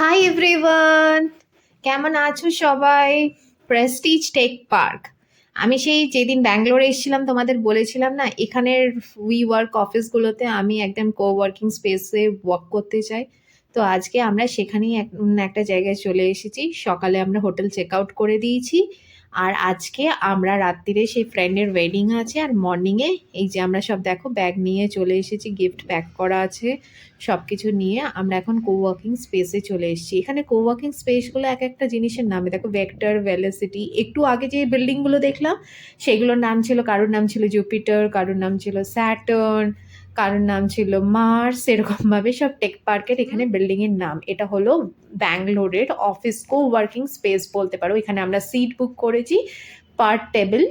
Hi everyone, কেমন আছো সবাই? Prestige take park. আমি সেই যেদিন ব্যাঙ্গালোরে এসেছিলাম তোমাদের বলেছিলাম না, এখানের উই ওয়ার্ক অফিসগুলোতে আমি একদম কোওয়ার্কিং স্পেসে ওয়ার্ক করতে চাই। তো আজকে আমরা সেখানেই একটা জায়গায় চলে এসেছি। সকালে আমরা হোটেল চেক আউট করে দিয়েছি, আর আজকে আমরা রাত্রিরে সেই ফ্রেন্ডের ওয়েডিং আছে, আর মর্নিংয়ে এই যে আমরা সব দেখো ব্যাগ নিয়ে চলে এসেছি, গিফট প্যাক করা আছে, সব কিছু নিয়ে আমরা এখন কোওয়ার্কিং স্পেসে চলে এসেছি। এখানে কোওয়ার্কিং স্পেসগুলো এক একটা জিনিসের নামে দেখো, ভেক্টর, ভেলোসিটি। একটু আগে যে বিল্ডিংগুলো দেখলাম সেগুলোর নাম ছিল, কারোর নাম ছিল জুপিটার, কারোর নাম ছিল স্যাটার্ন, কারোর নাম ছিল মার্স। এরকমভাবে সব টেক পার্কের এখানে বিল্ডিংয়ের নাম। এটা হলো ব্যাঙ্গালোরের অফিস কোওয়ার্কিং স্পেস বলতে পারো। এখানে আমরা সিট বুক করেছি পার টেবিল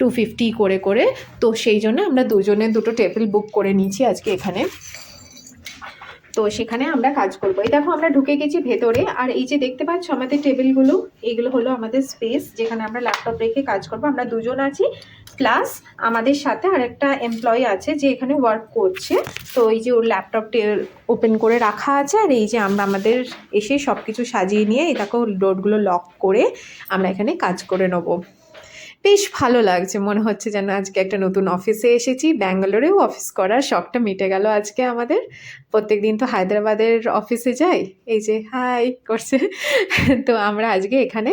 250 করে করে। তো সেই জন্য আমরা দুজনে দুটো টেবিল বুক করে নিয়েছি আজকে এখানে। তো সেখানে আমরা কাজ করবো। এই দেখো আমরা ঢুকে গেছি ভেতরে, আর এই যে দেখতে পাচ্ছ আমাদের টেবিলগুলো, এইগুলো হলো আমাদের স্পেস যেখানে আমরা ল্যাপটপ রেখে কাজ করবো। আমরা দুজন আছি, প্লাস আমাদের সাথে আর একটা এমপ্লয়ি আছে যে এখানে ওয়ার্ক করছে। তো এই যে ওর ল্যাপটপটি ওপেন করে রাখা আছে, আর এই যে আমরা আমাদের এসে সব কিছু সাজিয়ে নিয়ে এই দেখো ডোরগুলো লক করে আমরা এখানে কাজ করে নেবো। বেশ ভালো লাগছে, মনে হচ্ছে যেন আজকে একটা নতুন অফিসে এসেছি। ব্যাঙ্গালোরেও অফিস করার শখটা মিটে গেল আজকে আমাদের। প্রত্যেক দিন তো হায়দ্রাবাদের অফিসে যাই, এই যে হাই করছে। তো আমরা আজকে এখানে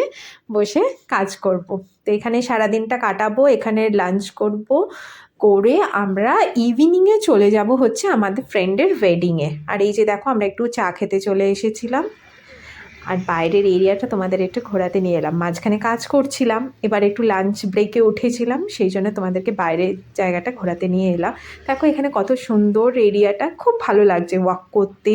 বসে কাজ করব। তো এখানে সারাদিনটা কাটাবো, এখানে লাঞ্চ করব, করে আমরা ইভিনিংয়ে চলে যাব হচ্ছে আমাদের ফ্রেন্ডের ওয়েডিংয়ে। আর এই যে দেখো আমরা একটু চা খেতে চলে এসেছিলাম, আর বাইরের এরিয়াটা তোমাদের একটু ঘোরাতে নিয়ে এলাম। মাঝখানে কাজ করছিলাম, এবার একটু লাঞ্চ ব্রেকে উঠেছিলাম, সেই জন্য তোমাদেরকে বাইরের জায়গাটা ঘোরাতে নিয়ে এলাম। দেখো এখানে কত সুন্দর এরিয়াটা, খুব ভালো লাগছে ওয়াক করতে,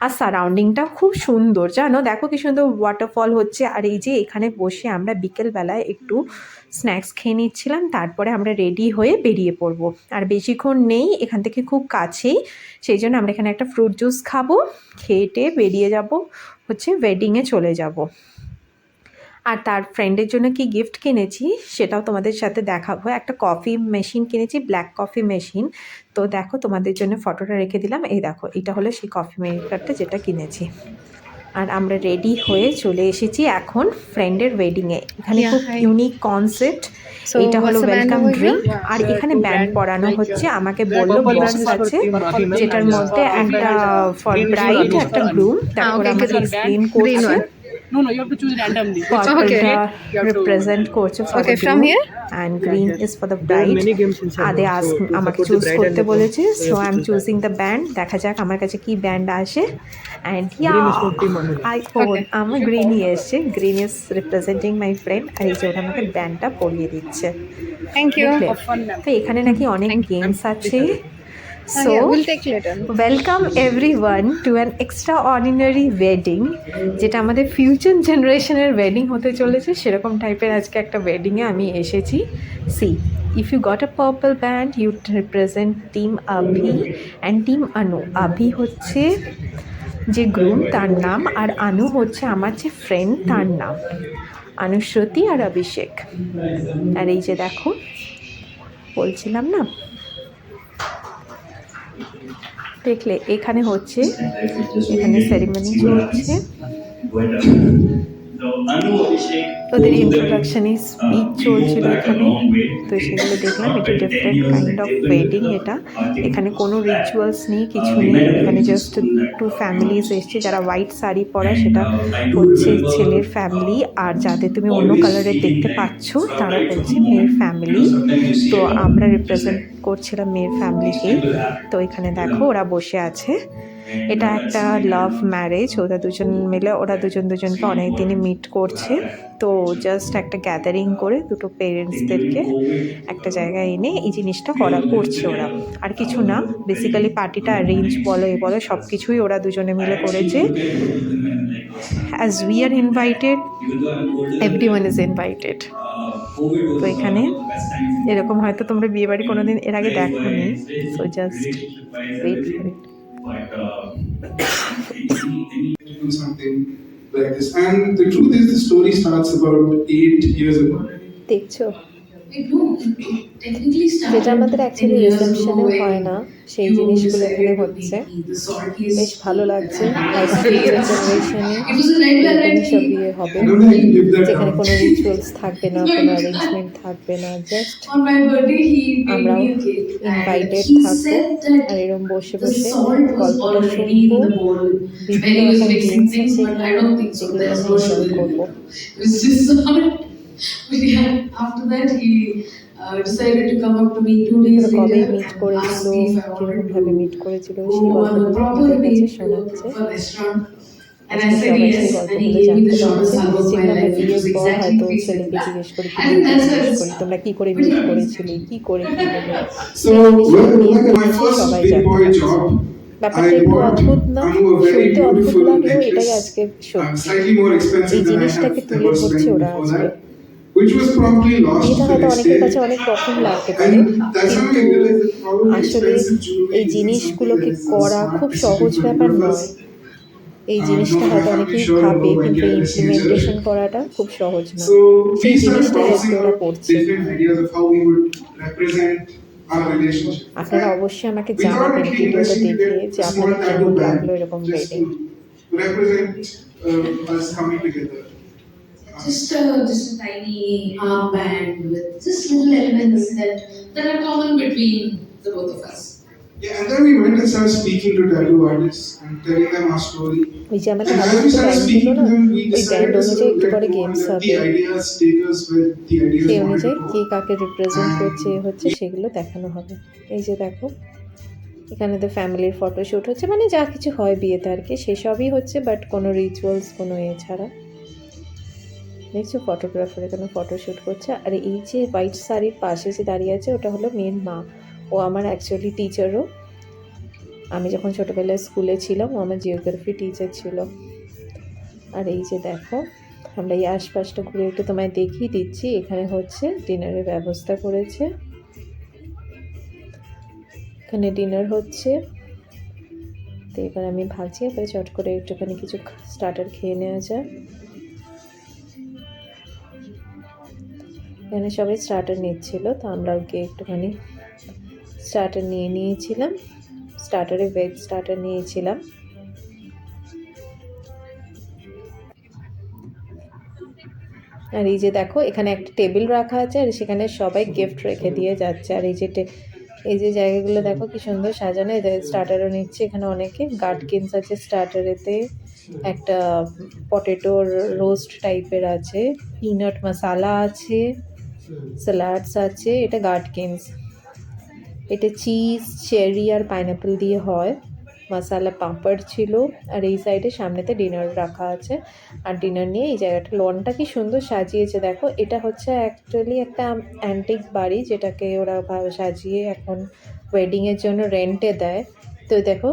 আর সারাউন্ডিংটা খুব সুন্দর জানো। দেখো কি সুন্দর ওয়াটারফল হচ্ছে। আর এই যে এখানে বসে আমরা বিকেলবেলায় একটু স্ন্যাক্স খেয়ে নিচ্ছিলাম, তারপরে আমরা রেডি হয়ে বেরিয়ে পড়বো। আর বেশিক্ষণ নেই, এখান থেকে খুব কাছেই, সেই জন্য আমরা এখানে একটা ফ্রুট জুস খাবো, খেয়ে বেরিয়ে যাব হচ্ছে ওয়েডিংয়ে চলে যাব। আর তার ফ্রেন্ডের জন্য কি গিফট কিনেছি সেটাও তোমাদের সাথে দেখাবো। একটা কফি মেশিন কিনেছি, ব্ল্যাক কফি মেশিন। তো দেখো তোমাদের জন্য ফটোটা রেখে দিলাম, এই দেখো এটা হলো সেই কফি মেকারটা যেটা কিনেছি। আর আমরা রেডি হয়ে চলে এসেছি এখন ফ্রেন্ডের ওয়েডিংয়ে। এখানে খুব ইউনিক কনসেপ্ট। এটা হলো ওয়েলকাম ড্রিঙ্ক, আর এখানে ব্যান্ড পড়ানো হচ্ছে। আমাকে বললো বক্স আছে যেটার মধ্যে একটা ফর ব্রাইড, একটা গ্রুম, তারপর আমাকে এক্সপ্লেন করছে। No, you have to choose randomly. Purple represent করছে for the groom and green is for the bride. they ask আমাকে চুজ করতে বলেছে, so I am choosing the band. দেখা যাক আমার কাছে কি ব্যান্ড আসে। and yeah, I hope আমার গ্রিনই এসছে। Green is representing my friend, আর এই যে ওটা আমাকে ব্যান্ডটা পরিয়ে দিচ্ছে। Thank you. তো এখানে নাকি অনেক গেমস আছে। So, we'll take later. Welcome everyone to an extraordinary wedding, যেটা আমাদের ফিউচার জেনারেশনের ওয়েডিং হতে চলেছে, সেরকম টাইপের আজকে একটা ওয়েডিংয়ে আমি এসেছি। See, if you got a purple band, you represent team Abhi and team Anu. Abhi হচ্ছে যে গ্রুম তার নাম, আর আনু হচ্ছে আমার যে ফ্রেন্ড তার নাম, অনুশ্রুতি আর অভিষেক। আর এই যে দেখো বলছিলাম না, দেখলে এখানে হচ্ছে, এখানে সেরিমনি চলছে, ওদের ইন্ট্রোডাকশনে স্পিচ চলছিল এখানে। তো সেগুলো দেখলাম। এটা ডিফারেন্ট কাইন্ড অফ ওয়েডিং। এখানে কোনো রিচুয়ালস নেই, কিছু নেই। এখানে জাস্ট টু ফ্যামিলিজ এসছে। যারা হোয়াইট শাড়ি পরা সেটা হচ্ছে ছেলের ফ্যামিলি, আর যাদের তুমি অন্য কালারের দেখতে পাচ্ছ তারা হচ্ছে মেয়ের ফ্যামিলি। তো আমরা রিপ্রেজেন্ট করছিলাম মেয়ের ফ্যামিলিকে। তো এখানে দেখো ওরা বসে আছে। এটা একটা লাভ ম্যারেজ, ওরা দুজন মিলে, ওরা দুজনকে অনেক দিনই মিট করছে। তো জাস্ট একটা গ্যাদারিং করে দুটো পেরেন্টসদেরকে একটা জায়গায় এনে এই জিনিসটা করছে ওরা, আর কিছু না। বেসিক্যালি পার্টিটা অ্যারেঞ্জ বলো এ বলো সব কিছুই ওরা দুজনে মিলে করেছে। As we are invited, everyone is invited. তো এখানে এরকম হয়তো তোমরা বিয়েবাড়ি কোনোদিন এর আগে দেখোনি, so just wait for it. Do something like this. And the truth is, the story starts about 8 years ago. দেখছো যেটা আমাদের অ্যাকচুয়ালি রিসেপশনে হয় না, সেই জিনিসগুলো এখানে হচ্ছে। বেশ ভালো লাগছে। আজকে জেনারেশনে এরকমই সব বিয়ে হবে, I don't know, I can give that যেখানে out. কোনো রিচুয়ালস থাকবে না, কোনো অ্যারেঞ্জমেন্ট থাকবে না, just On my birthday, he made আমরাও me a cake, and invited he থাকবো said that আর এরকম বসে the বসে salt was গল্পটা already শুনবো। in the bowl when বিভিন্ন he was রকম mixing গেমস things, আছে but I এখানে, don't think so. যেগুলো There's আমরা no এনজয় sugar in করবো। it. It was just salt. But yeah, after that, he decided to come up to me 2 days ওরা কবে later meet and করেছিল, ask me if I কিরকম wanted ভাবে to meet করেছিল, go সেই on a গল্পগুলো proper আমাদের কাছে date to a শোনাচ্ছে। proper restaurant. And I আজকে said সবাই yes, সেই and he গল্পগুলো gave me জানতে the shortest পারছে। hug of my যেগুলো আমরা life, which বিয়ের was পর exactly হয়তো 3 ছেলেকে seconds. জিজ্ঞেস করি, কি I think বলতে that's জিজ্ঞেস why করি, তোমরা কি করে it's মিট pretty করেছিলে, কি করে কি হলো, So, এই জিনিসগুলো well, বিয়ের like পর my এসে first সবাই big জানতে boy পারছে। job, ব্যাপারটা I একটু bought অদ্ভুত না, Anu a very শুনতে অদ্ভুত beautiful লাগলেও এটাই necklace, আজকে সত্যি। slightly more এই expensive than I জিনিসটাকে have তুলে ever ধরছে spent ওরা before আজকে। that, which was probably lost বিয়েটা the হয়তো next অনেকের day. কাছে অনেক রকম লাগতে পারে, And that's when কিন্তু I realized that probably আসলে expensive jewelry এই isn't something জিনিসগুলোকে that is a করা smart খুব decision সহজ for ব্যাপার either of নয়। us. এই No, জিনিসটা my হয়তো family অনেকেই sure ভাবে, know I কিন্তু get this ইমপ্লিমেন্টেশন nature. করাটা খুব সহজ না। So সেই we started জিনিসটাই আজকে browsing ওরা out করছে। different ideas of how we would represent our relationship. আপনারা অবশ্যই আমাকে We thought জানাবেন it'd be ভিডিওটা interesting to দেখে get যে a small আপনাদের tattoo কেমন band লাগলো এরকম just wedding. to represent us coming together. Just a tiny armband with just little elements that are common between the both of us. Yeah, and then we went and started speaking to tattoo artists and telling them our story. ওই যে আমাদের And হাতে as we দুটো started band দিল speaking to না, them, we ওই decided band to অনুযায়ী sort of একটু let পরে go and গেমস let হবে, the ideas take us where the ideas সেই wanted অনুযায়ী to কে go. কাকে রিপ্রেজেন্ট করছে এ হচ্ছে সেগুলো দেখানো হবে। এই যে দেখো, এখানে তো ফ্যামিলির ফটোশ্যুট হচ্ছে, মানে যা কিছু হয় বিয়েতে আর কি সেসবই হচ্ছে, বাট কোনো রিচুয়ালস কোনো এ ছাড়া। দেখছো ফটোগ্রাফার এখানে ফটোশ্যুট করছে। আর এই যে হোয়াইট শাড়ির পাশে যে দাঁড়িয়ে আছে ওটা হলো মেয়ের মা। ও আমার অ্যাকচুয়ালি টিচারও। আমি যখন ছোটোবেলায় স্কুলে ছিলাম ও আমার জিওগ্রাফি টিচার ছিল। আর এই যে দেখো, আমরা এই আশপাশটা ঘুরে একটু তোমায় দেখিয়ে দিচ্ছি। এখানে হচ্ছে ডিনারের ব্যবস্থা করেছে, এখানে ডিনার হচ্ছে। তো এবার আমি ভাবছি এবারে চট করে একটুখানি কিছু স্টার্টার খেয়ে নেওয়া যায়। এখানে সবাই স্টার্টার নিচ্ছিল, তো আমরাও গিয়ে একটুখানি স্টার্টার নিয়েছিলাম। স্টার্টারে ভেজ স্টার্টার নিয়েছিলাম। আর এই যে দেখো, এখানে একটা টেবিল রাখা আছে আর সেখানে সবাই গিফট রেখে দিয়ে যাচ্ছে। আর এই যে জায়গাগুলো দেখো কি সুন্দর সাজানো। এদের স্টার্টারও নিচ্ছে, এখানে অনেকে গাটকিনস আছে স্টার্টারেতে, একটা পটেটোর রোস্ট টাইপের আছে, পিনাট মশালা আছে, স্যালাডস আছে। এটা গাটকিনস, এটা চিজ, চেরি আর পাইনাপেল দিয়ে হয়। মশালা পাঁপড় ছিল। আর এই সাইডে সামনেতে ডিনার রাখা আছে। আর ডিনার নিয়ে এই জায়গাটা, লনটা কি সুন্দর সাজিয়েছে দেখো। এটা হচ্ছে অ্যাকচুয়ালি একটা অ্যান্টিক বাড়ি, যেটাকে ওরা সাজিয়ে এখন ওয়েডিংয়ের জন্য রেন্টে দেয়। তো দেখো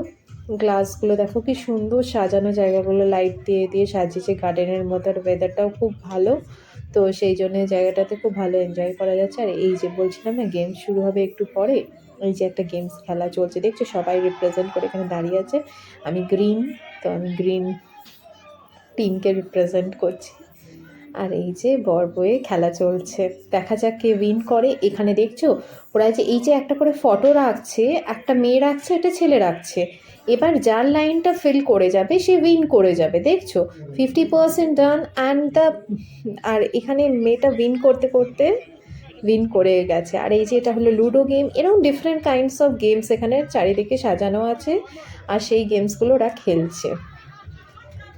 গ্লাসগুলো দেখো কি সুন্দর সাজানো, জায়গাগুলো লাইট দিয়ে দিয়ে সাজিয়েছে গার্ডেনের মতো। আর ওয়েদারটাও খুব ভালো, তো সেই জন্য জায়গাটাতে খুব ভালো এনজয় করা যাচ্ছে। আর এই যে বলছিলাম না গেমস শুরু হবে একটু পরে, এই যে একটা গেমস খেলা চলছে দেখছো, সবাই রিপ্রেজেন্ট করে এখানে দাঁড়িয়ে আছে। আমি গ্রিন, তো আমি গ্রিন টিমকে রিপ্রেজেন্ট করছি। আর এই যে বর বউয়ে খেলা চলছে, দেখা যাক কে উইন করে। এখানে দেখছো ওরা যে এই যে একটা করে ফটো রাখছে, একটা মেয়ে রাখছে, একটা ছেলে রাখছে। এবার যার লাইনটা ফিল করে যাবে সে উইন করে যাবে, দেখছো 50% ডান। আর এখানে মেয়েটা উইন করতে করতে উইন করে গেছে। আর এই যে এটা হলো লুডো গেম। এরকম ডিফারেন্ট কাইন্ডস অফ গেমস এখানে চারিদিকে সাজানো আছে, আর সেই গেমসগুলো ওরা খেলছে।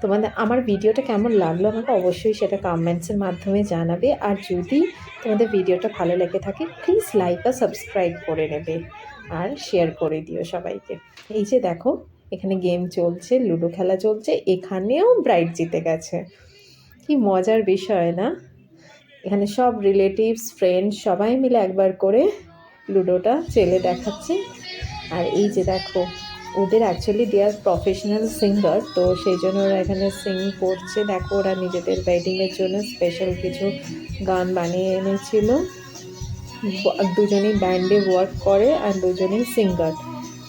তোমাদের আমার ভিডিওটা কেমন লাগলো আমাকে অবশ্যই সেটা কমেন্টসের মাধ্যমে জানাবে। আর যদি তোমাদের ভিডিওটা ভালো লেগে থাকে প্লিজ লাইক আর সাবস্ক্রাইব করে নেবে, আর শেয়ার করে দিও সবাইকে। এই যে দেখো এখানে গেম চলছে, লুডো খেলা চলছে, এখানেও ব্রাইড জিতে গেছে। কি মজার বিষয় না? এখানে সব রিলেটিভস, ফ্রেন্ডস সবাই মিলে একবার করে লুডোটা চেলে দেখাচ্ছে। আর এই যে দেখো, ওদের actually they are professional singer, তো সেই জন্য ওরা এখানে সিং করছে। দেখো ওরা নিজেদের ওয়েডিংয়ের জন্য স্পেশাল কিছু গান বানিয়ে এনেছিল। দুজনেই ব্যান্ডে ওয়ার্ক করে আর দুজনেই সিঙ্গার।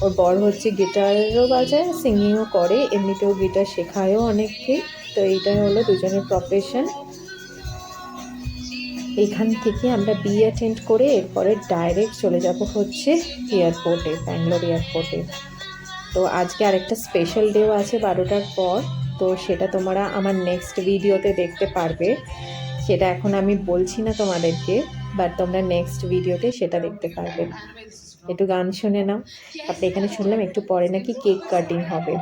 ওর বর হচ্ছে গিটারও বাজায়, সিঙ্গিংও করে, এমনিতেও গিটার শেখায়ও অনেককে। তো এইটা হলো দুজনের প্রফেশন। এখান থেকে আমরা বিয়ে অ্যাটেন্ড করে এরপরে ডাইরেক্ট চলে যাব হচ্ছে এয়ারপোর্টে, ব্যাঙ্গালোর এয়ারপোর্টে। তো আজকে আরেকটা স্পেশাল ডেও আছে 12টার পর, তো সেটা তোমরা আমার নেক্সট ভিডিওতে দেখতে পারবে। সেটা এখন আমি বলছি না তোমাদেরকে, বাট তোমরা নেক্সট ভিডিওতে সেটা দেখতে পারবে। একটু গান শুনে নাও। তারপরে এখানে শুনলাম একটু পরে নাকি কেক কাটিং হবে।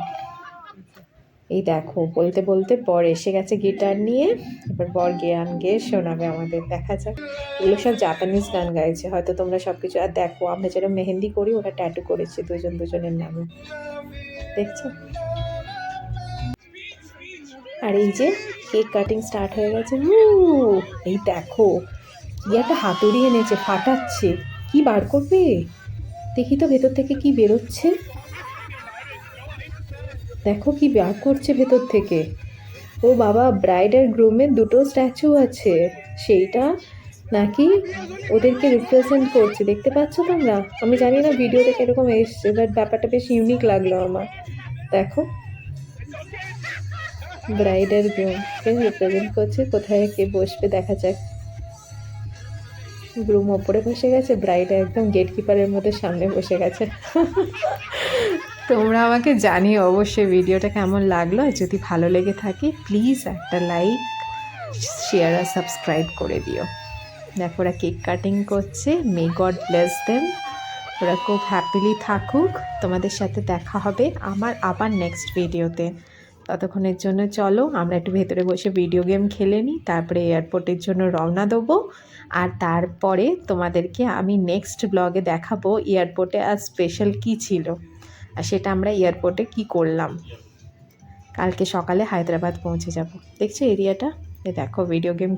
এই দেখো, বলতে বলতে বর এসে গেছে গিটার নিয়ে, এবার বর গান গেয়ে শোনাবে আমাদের। দেখা যাক। এগুলো সব জাপানিজ গান গাইছে, হয়তো তোমরা সব কিছু। আর দেখো আমরা যেটা মেহেন্দি করি ওটা ট্যাটু করেছে দুজনের নামে, দেখছো? আর এই যে কেক কাটিং স্টার্ট হয়ে গেছে। এই দেখো কি একটা হাতুড়ি এনেছে, ফাটাচ্ছে। কি বার করবে দেখি তো ভেতর থেকে কি বেরোচ্ছে। দেখো কি বার করছে ভেতর থেকে। ও বাবা, ব্রাইড আর গ্রুমের দুটো স্ট্যাচু আছে, সেইটা নাকি ওদেরকে রিপ্রেজেন্ট করছে। দেখতে পাচ্ছ তোমরা? আমি জানি না ভিডিওতে কিরকম এসছে, বাট ব্যাপারটা বেশ ইউনিক লাগলো আমার। দেখো, ব্রাইড আর গ্রুমকে রিপ্রেজেন্ট করছে। কোথায় কে বসবে দেখা যাক। গ্রুম ওপরে বসে গেছে, ব্রাইড একদম গেট কিপারের মধ্যে সামনে বসে গেছে। তোমরা আমাকে জানিও অবশ্যই ভিডিওটা কেমন লাগলো। আর যদি ভালো লেগে থাকে প্লিজ একটা লাইক, শেয়ার আর সাবস্ক্রাইব করে দিও। দেখো ওরা কেক কাটিং করছে। মে গড ব্লেস দেম, ওরা খুব হ্যাপিলি থাকুক। তোমাদের সাথে দেখা হবে আমার আবার নেক্সট ভিডিওতে। ততক্ষণের জন্য চলো আমরা একটু ভেতরে বসে ভিডিও গেম খেলে নিই, তারপরে এয়ারপোর্টের জন্য রওনা দেবো। আর তারপরে তোমাদেরকে আমি নেক্সট ব্লগে দেখাবো এয়ারপোর্টে আজ স্পেশাল কী ছিল, আর সেটা আমরা এয়ারপোর্টে কি করলাম। কালকে সকালে হায়দ্রাবাদ পৌঁছে যাব। দেখছো এরিয়াটা? এ দেখো ভিডিও গেম